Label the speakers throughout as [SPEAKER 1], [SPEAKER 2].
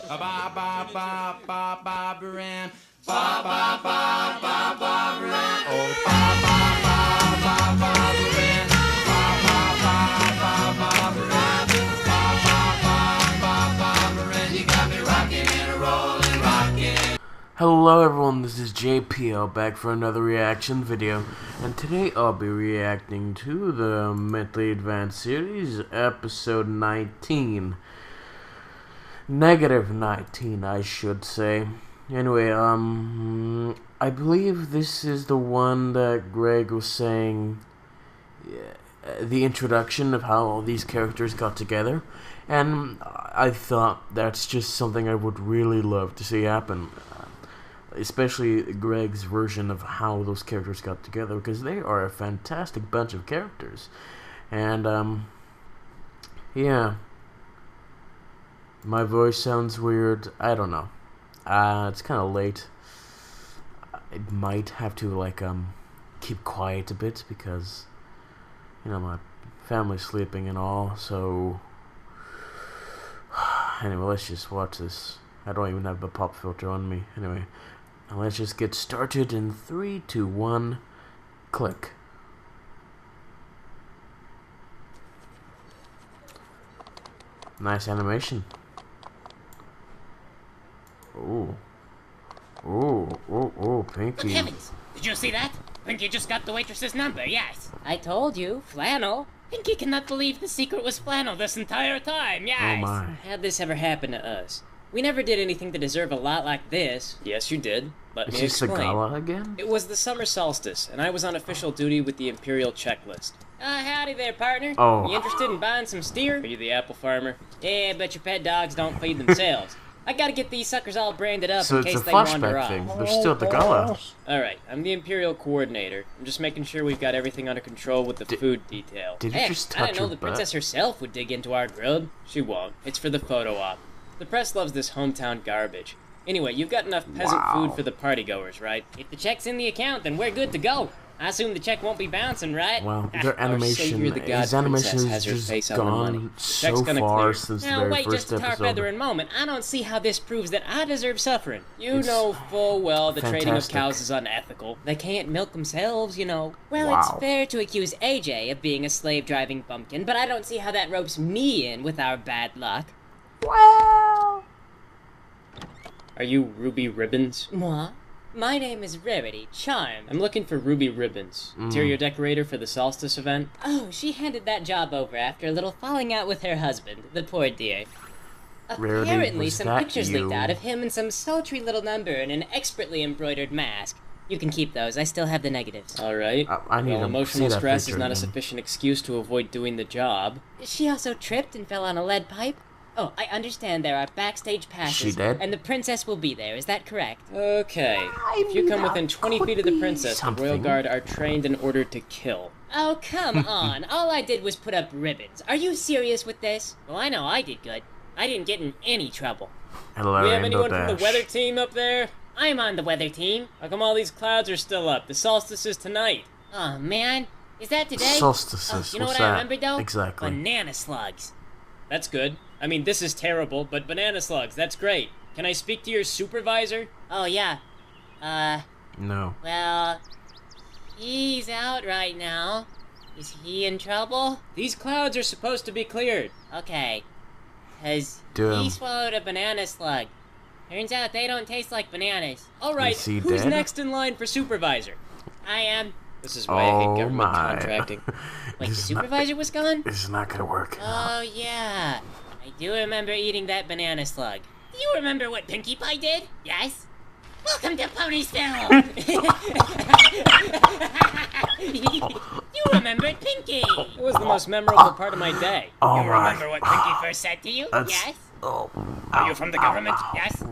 [SPEAKER 1] Ba ba ba ba ba Baran. Ba ba ba ba ba Baran. Oh ba ba ba ba ba Baran. Ba ba ba ba ba Baran. Ba ba ba ba ba Baran. You got me rocking and rolling, rocking.
[SPEAKER 2] Hello everyone, this is JPL back for another reaction video, and today I'll be reacting to the Mentally Advanced series, episode 19. Negative 19, I should say. Anyway, I believe this is the one that Greg was saying, the introduction of how all these characters got together, and I thought that's just something I would really love to see happen. Especially Greg's version of how those characters got together, because they are a fantastic bunch of characters. And, yeah. My voice sounds weird. I don't know. It's kind of late. I might have to, like, keep quiet a bit, because, you know, my family's sleeping and all, so... Anyway, let's just watch this. I don't even have a pop filter on me. Anyway, let's just get started in 3, 2, 1, click. Nice animation. Ooh. Ooh, ooh, ooh, Pinky.
[SPEAKER 3] Good heavens! Did you see that? Pinky just got the waitress's number, yes. I told you, flannel. Pinky cannot believe the secret was flannel this entire time, yes.
[SPEAKER 2] Oh my.
[SPEAKER 4] How'd this ever happen to us? We never did anything to deserve a lot like this.
[SPEAKER 3] Yes, you did. Let
[SPEAKER 2] Is
[SPEAKER 3] me
[SPEAKER 2] this the
[SPEAKER 3] explain.
[SPEAKER 2] gala again?
[SPEAKER 4] It was the summer solstice, and I was on official duty with the Imperial checklist. Howdy there, partner.
[SPEAKER 2] Oh.
[SPEAKER 4] You interested in buying some steer? Are you the apple farmer? Yeah, but your pet dogs don't feed themselves. I gotta get these suckers all branded up
[SPEAKER 2] So
[SPEAKER 4] in
[SPEAKER 2] it's
[SPEAKER 4] case
[SPEAKER 2] a
[SPEAKER 4] they wander
[SPEAKER 2] flashback
[SPEAKER 4] off.
[SPEAKER 2] thing. They're still at the gala.
[SPEAKER 4] Alright, I'm the Imperial coordinator. I'm just making sure we've got everything under control with the food detail.
[SPEAKER 2] Did you
[SPEAKER 4] Heck,
[SPEAKER 2] just
[SPEAKER 4] I
[SPEAKER 2] touch
[SPEAKER 4] didn't know
[SPEAKER 2] her
[SPEAKER 4] the
[SPEAKER 2] butt?
[SPEAKER 4] princess herself would dig into our grub. She won't. It's for the photo op. The press loves this hometown garbage. Anyway, you've got enough peasant
[SPEAKER 2] Wow.
[SPEAKER 4] food for the partygoers, right? If the check's in the account, then we're good to go. I assume the check won't be bouncing, right?
[SPEAKER 2] Wow,
[SPEAKER 4] Ah,
[SPEAKER 2] their
[SPEAKER 4] our
[SPEAKER 2] animation,
[SPEAKER 4] savior, the god
[SPEAKER 2] his animation
[SPEAKER 4] princess,
[SPEAKER 2] has
[SPEAKER 4] has her
[SPEAKER 2] just
[SPEAKER 4] face on the money.
[SPEAKER 2] gone
[SPEAKER 4] The
[SPEAKER 2] so
[SPEAKER 4] check's gonna
[SPEAKER 2] far
[SPEAKER 4] clear.
[SPEAKER 2] since the
[SPEAKER 4] Now
[SPEAKER 2] very
[SPEAKER 4] wait
[SPEAKER 2] first
[SPEAKER 4] just a tar feather
[SPEAKER 2] episode.
[SPEAKER 4] a moment. I don't see how this proves that I deserve suffering. You
[SPEAKER 2] It's
[SPEAKER 4] know full well the trading of
[SPEAKER 2] fantastic.
[SPEAKER 4] cows is unethical. They can't milk themselves, you know. Well,
[SPEAKER 2] Wow.
[SPEAKER 4] it's fair to accuse AJ of being a slave-driving bumpkin, but I don't see how that ropes me in with our bad luck.
[SPEAKER 2] Well...
[SPEAKER 4] Are you Ruby Ribbons?
[SPEAKER 3] Moi? My name is Rarity Charm.
[SPEAKER 4] I'm looking for Ruby Ribbons, interior decorator for the solstice event.
[SPEAKER 3] Oh, she handed that job over after a little falling out with her husband, the poor dear.
[SPEAKER 2] Rarity,
[SPEAKER 3] Apparently,
[SPEAKER 2] was
[SPEAKER 3] some
[SPEAKER 2] that
[SPEAKER 3] pictures
[SPEAKER 2] you?
[SPEAKER 3] leaked out of him and some sultry little number in an expertly embroidered mask. You can keep those, I still have the negatives.
[SPEAKER 4] Alright.
[SPEAKER 2] I need
[SPEAKER 4] Well,
[SPEAKER 2] to
[SPEAKER 4] emotional
[SPEAKER 2] see that
[SPEAKER 4] stress is
[SPEAKER 2] picture
[SPEAKER 4] not a
[SPEAKER 2] again.
[SPEAKER 4] sufficient excuse to avoid doing the job.
[SPEAKER 3] She also tripped and fell on a lead pipe? Oh, I understand there are backstage passes.
[SPEAKER 2] She dead?
[SPEAKER 3] And the princess will be there, is that correct?
[SPEAKER 4] Okay. If you come within 20 feet of the princess, the Royal
[SPEAKER 2] something.
[SPEAKER 4] Guard are trained in order to kill.
[SPEAKER 3] Oh, come on. All I did was put up ribbons. Are you serious with this? Well, I know I did good. I didn't get in any trouble.
[SPEAKER 2] Hello,
[SPEAKER 4] We have
[SPEAKER 2] Rainbow
[SPEAKER 4] anyone from the
[SPEAKER 2] Dash.
[SPEAKER 4] weather team up there?
[SPEAKER 3] I'm on the weather team.
[SPEAKER 4] How come all these clouds are still up? The solstice is tonight.
[SPEAKER 3] Oh, man. Is that today?
[SPEAKER 2] Solstices,
[SPEAKER 3] Oh, you know
[SPEAKER 2] what's
[SPEAKER 3] what I
[SPEAKER 2] that?
[SPEAKER 3] remember, though?
[SPEAKER 2] Exactly.
[SPEAKER 3] Banana slugs.
[SPEAKER 4] That's good. I mean, this is terrible, but banana slugs, that's great. Can I speak to your supervisor?
[SPEAKER 3] Oh, yeah.
[SPEAKER 2] No.
[SPEAKER 3] Well, he's out right now. Is he in trouble?
[SPEAKER 4] These clouds are supposed to be cleared.
[SPEAKER 3] Okay. 'Cause
[SPEAKER 2] Do
[SPEAKER 3] he
[SPEAKER 2] him.
[SPEAKER 3] swallowed a banana slug. Turns out they don't taste like bananas.
[SPEAKER 4] All right,
[SPEAKER 2] Is he
[SPEAKER 4] who's
[SPEAKER 2] dead?
[SPEAKER 4] next in line for supervisor?
[SPEAKER 3] I am.
[SPEAKER 4] This is why I hate
[SPEAKER 2] Oh
[SPEAKER 4] government
[SPEAKER 2] my.
[SPEAKER 4] contracting.
[SPEAKER 3] Wait, the
[SPEAKER 2] This is not-
[SPEAKER 3] supervisor was gone?
[SPEAKER 2] This is not gonna work.
[SPEAKER 3] Oh, yeah. I do remember eating that banana slug. Do you remember what Pinkie Pie did? Yes? Welcome to Ponyville! You remembered Pinkie!
[SPEAKER 4] It was the most memorable part of my day.
[SPEAKER 2] Oh
[SPEAKER 3] You
[SPEAKER 2] my.
[SPEAKER 3] remember what Pinkie first said to you?
[SPEAKER 2] That's-
[SPEAKER 3] Yes?
[SPEAKER 2] Oh.
[SPEAKER 3] Are you from the government? Yes?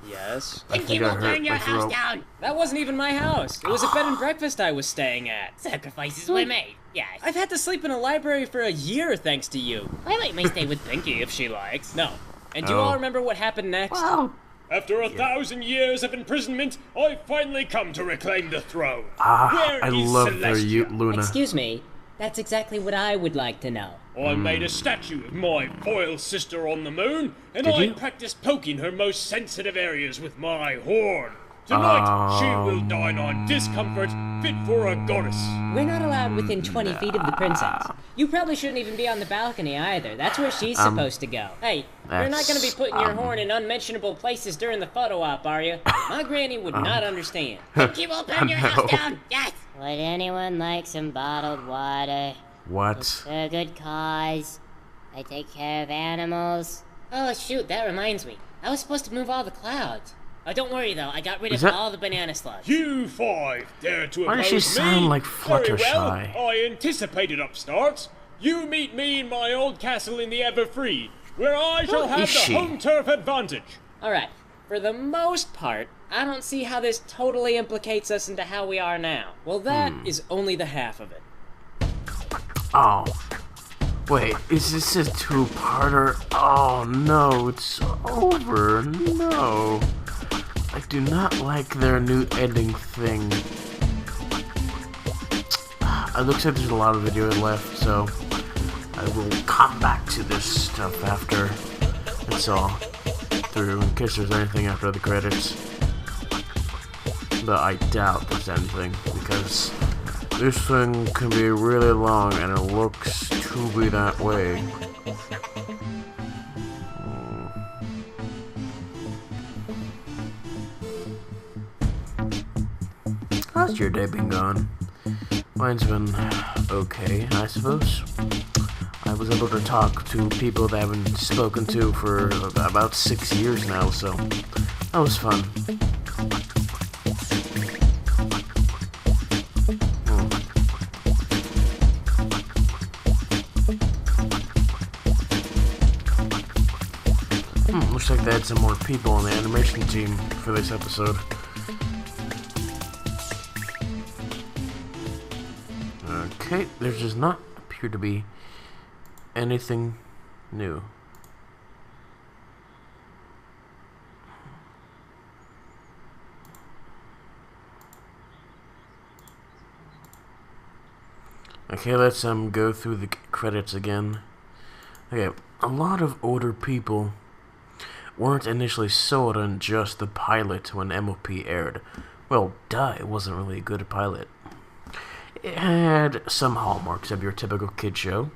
[SPEAKER 4] Yes.
[SPEAKER 3] Pinkie
[SPEAKER 2] think I
[SPEAKER 3] will
[SPEAKER 2] hurt
[SPEAKER 3] burn your
[SPEAKER 2] my
[SPEAKER 3] house
[SPEAKER 2] throat.
[SPEAKER 3] down!
[SPEAKER 4] That wasn't even my house. It was a bed and breakfast I was staying at.
[SPEAKER 3] Sacrifices were made. Yes.
[SPEAKER 4] I've had to sleep in a library for a year thanks to you.
[SPEAKER 3] I like my stay with Pinkie if she likes.
[SPEAKER 4] No. And do you
[SPEAKER 2] Oh.
[SPEAKER 4] all remember what happened next?
[SPEAKER 2] Well,
[SPEAKER 5] After 1,000 years of imprisonment, I finally come to reclaim the throne.
[SPEAKER 2] I
[SPEAKER 5] Where is
[SPEAKER 2] love their
[SPEAKER 5] Celestia?
[SPEAKER 2] Luna.
[SPEAKER 3] Excuse me. That's exactly what I would like to know.
[SPEAKER 5] I made a statue of my foil sister on the moon, and
[SPEAKER 2] Did
[SPEAKER 5] I
[SPEAKER 2] you?
[SPEAKER 5] practiced poking her most sensitive areas with my horn. Tonight, she will dine on discomfort fit for a goddess.
[SPEAKER 3] We're not allowed within 20 feet of the princess. You probably shouldn't even be on the balcony either. That's where she's supposed to go. Hey, you're not gonna be putting your horn in unmentionable places during the photo op, are you? My granny would not understand.
[SPEAKER 4] Pinky will burn your house down. Yes.
[SPEAKER 6] Would anyone like some bottled water?
[SPEAKER 2] What?
[SPEAKER 6] It's for a good cause. I take care of animals.
[SPEAKER 3] Oh shoot, that reminds me. I was supposed to move all the clouds. Oh, don't worry though, I got rid of
[SPEAKER 2] that-
[SPEAKER 3] all the banana slugs.
[SPEAKER 5] You five dare to
[SPEAKER 2] Why does
[SPEAKER 5] oppose
[SPEAKER 2] she sound
[SPEAKER 5] me?
[SPEAKER 2] like
[SPEAKER 5] Very well,
[SPEAKER 2] Fluttershy?
[SPEAKER 5] I anticipated upstarts. You meet me in my old castle in the Everfree, where I shall have
[SPEAKER 2] is
[SPEAKER 5] the
[SPEAKER 2] she?
[SPEAKER 5] home turf advantage.
[SPEAKER 4] Alright, for the most part, I don't see how this totally implicates us into how we are now. Well, that is only the half of it.
[SPEAKER 2] Oh. Wait, is this a two-parter? Oh no, it's over. No. I do not like their new ending thing. It looks like there's a lot of video left, so I will come back to this stuff after it's all through, in case there's anything after the credits. But I doubt there's anything, because this thing can be really long, and it looks to be that way. How's your day been going? Mine's been okay, I suppose. I was able to talk to people that I haven't spoken to for about 6 years now, so that was fun. Looks like they had some more people on the animation team for this episode. Okay, there does not appear to be anything new. Okay, let's go through the credits again. Okay, a lot of older people weren't initially sold on just the pilot when MOP aired. Well, duh, it wasn't really a good pilot. It had some hallmarks of your typical kid show.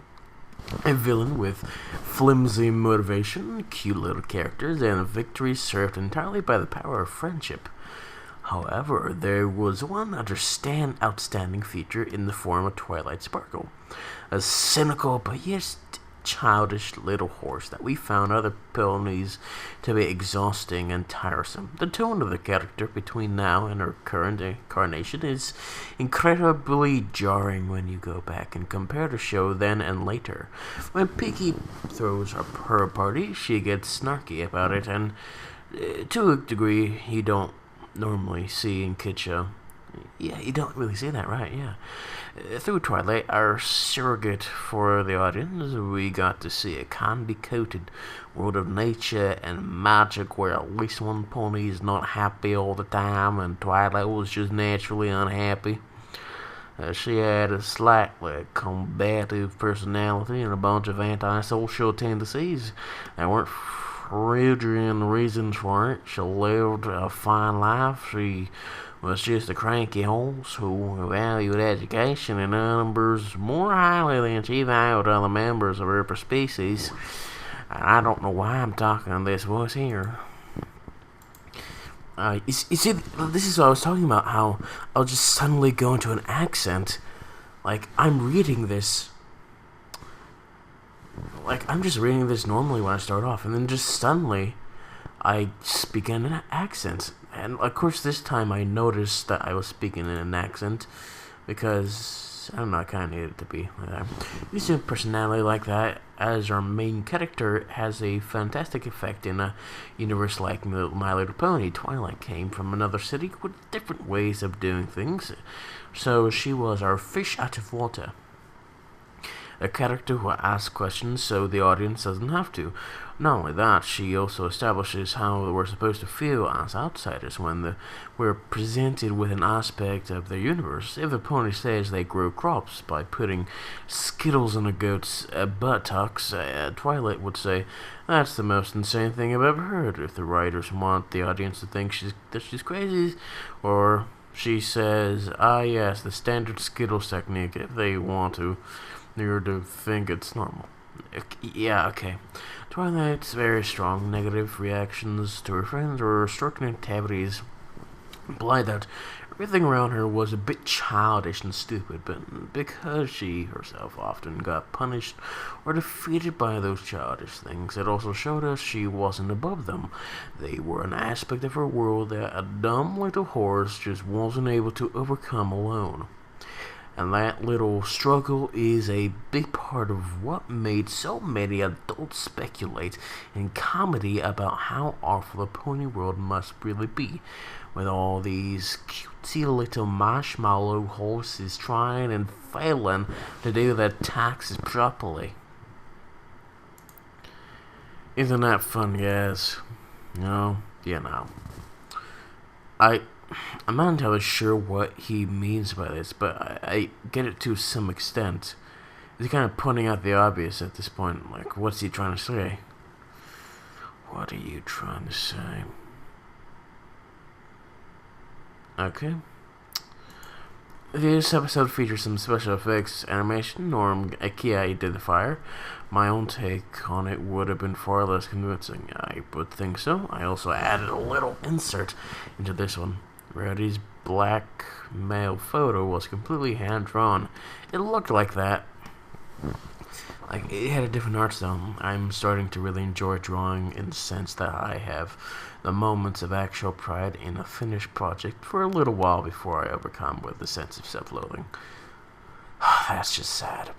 [SPEAKER 2] A villain with flimsy motivation, cute little characters, and a victory served entirely by the power of friendship. However, there was one outstanding feature in the form of Twilight Sparkle. A cynical but yet childish little horse that we found other ponies to be exhausting and tiresome. The tone of the character between now and her current incarnation is incredibly jarring when you go back and compare the show then and later. When Pinky throws her party, she gets snarky about it, and to a degree you don't normally see in kid show. Yeah, you don't really see that, right? Yeah. Through Twilight, our surrogate for the audience, we got to see a candy-coated world of nature and magic where at least one pony is not happy all the time, and Twilight was just naturally unhappy. She had a slightly combative personality and a bunch of antisocial tendencies that weren't friggin' reasons for it. She lived a fine life. She was just a cranky horse who valued education and numbers more highly than she valued other members of her species. And I don't know why I'm talking in this voice here. You see, this is what I was talking about, how I'll just suddenly go into an accent. Like, I'm reading this. Like, I'm just reading this normally when I start off, and then just suddenly I speak in an accent. And of course, this time I noticed that I was speaking in an accent because I don't know, I kind of needed it to be like that. Using a personality like that as our main character has a fantastic effect in a universe like My Little Pony. Twilight came from another city with different ways of doing things, so she was our fish out of water. a character who asks questions so the audience doesn't have to. Not only that, she also establishes how we're supposed to feel as outsiders when we're presented with an aspect of their universe. If the pony says they grow crops by putting Skittles in a goat's buttocks, Twilight would say, that's the most insane thing I've ever heard. If the writers want the audience to think that she's crazy, or she says, yes, the standard Skittles technique, if they want to, you're to think it's normal. Yeah, okay. Twilight's very strong negative reactions to her friends or certain activities implied that everything around her was a bit childish and stupid, but because she herself often got punished or defeated by those childish things, it also showed us she wasn't above them. They were an aspect of her world that a dumb little horse just wasn't able to overcome alone. And that little struggle is a big part of what made so many adults speculate in comedy about how awful the pony world must really be, with all these cutesy little marshmallow horses trying and failing to do their taxes properly. Isn't that fun, guys? No, you know. I'm not entirely sure what he means by this, but I get it to some extent. He's kind of pointing out the obvious at this point. Like, what's he trying to say? What are you trying to say? Okay. This episode features some special effects, animation, Norm Akiai did the fire. My own take on it would have been far less convincing. I would think so. I also added a little insert into this one. Reddy's black male photo was completely hand-drawn. It looked like that. Like, it had a different art style. I'm starting to really enjoy drawing in the sense that I have the moments of actual pride in a finished project for a little while before I overcome with the sense of self-loathing. That's just sad.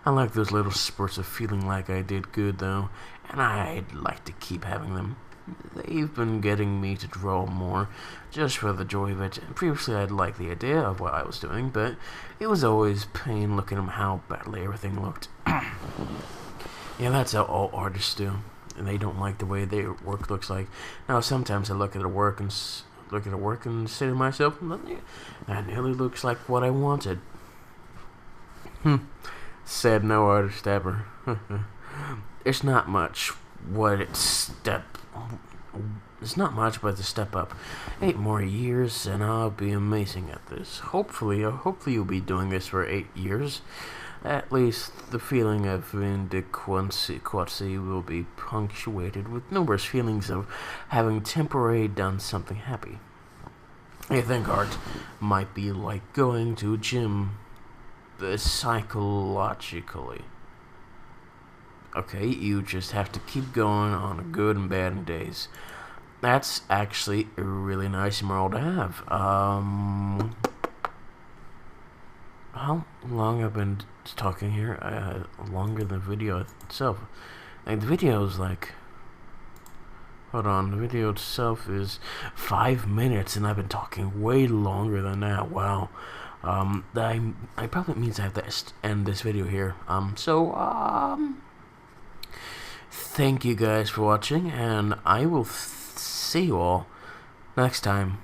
[SPEAKER 2] I like those little spurts of feeling like I did good, though, and I'd like to keep having them. They've been getting me to draw more, just for the joy of it. Previously, I'd liked the idea of what I was doing, but it was always pain looking at how badly everything looked. Yeah, that's how all artists do, and they don't like the way their work looks like. Now, sometimes I look at the work and say to myself, that nearly looks like what I wanted. Said no artist ever. It's not much but to step up. 8 more years and I'll be amazing at this. Hopefully you'll be doing this for 8 years. At least the feeling of inadequacy will be punctuated with numerous feelings of having temporarily done something happy. I think art might be like going to a gym psychologically. Okay, you just have to keep going on good and bad days. That's actually a really nice moral to have. How long I've been talking here? Longer than the video itself. Like, the video is like... Hold on, the video itself is 5 minutes, and I've been talking way longer than that. Wow. I probably means I have to end this video here. Thank you guys for watching, and I will see you all next time.